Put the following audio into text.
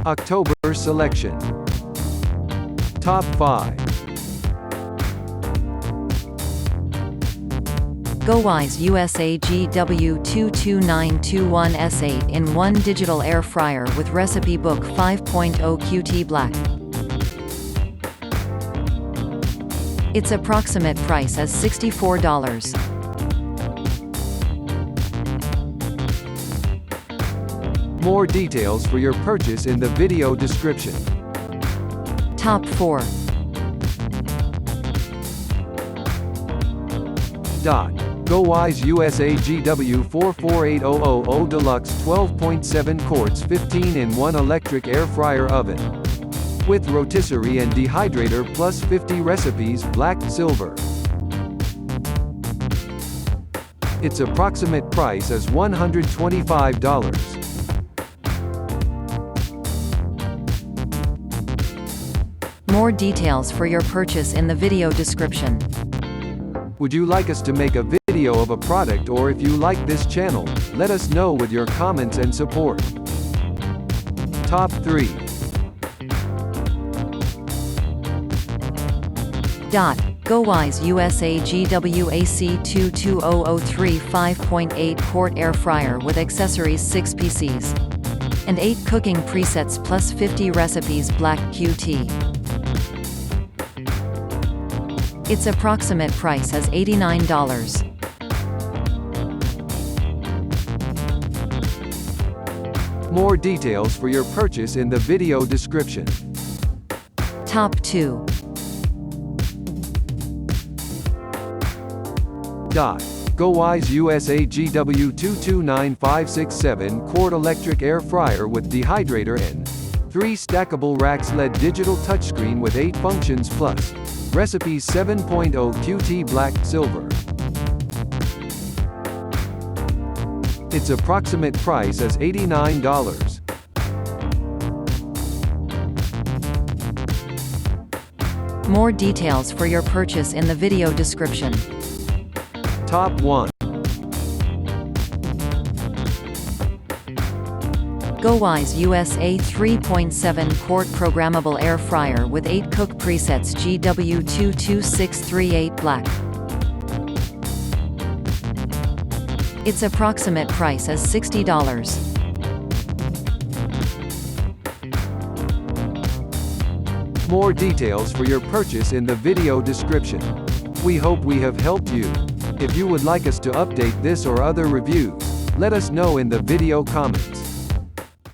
October selection. Top 5. GoWISE USA GW22921S8 in 1 digital air fryer with recipe book 5.0 QT Black. Its approximate price is $64. More details for your purchase in the video description. Top 4. GoWISE USA GW44800 Deluxe 12.7 quarts 15-in-1 electric air fryer oven. With rotisserie and dehydrator plus 50 recipes black, silver. Its approximate price is $125. More details for your purchase in the video description. Would you like us to make a video of a product, or if you like this channel, let us know with your comments and support. Top 3. GoWISE USA GWAC22003 5.8 quart air fryer with accessories 6 PCs and 8 cooking presets plus 50 recipes black QT. Its approximate price is $89. More details for your purchase in the video description. Top 2. GoWISE USA GW229567 quart electric air fryer with dehydrator and 3 stackable racks LED digital touchscreen with 8 functions plus recipes 7.0 QT black, silver. Its approximate price is $89. More details for your purchase in the video description. Top 1. GoWISE USA 3.7 quart programmable air fryer with 8 cook presets GW22638 black. Its approximate price is $60. More details for your purchase in the video description. We hope we have helped you. If you would like us to update this or other reviews, let us know in the video comments.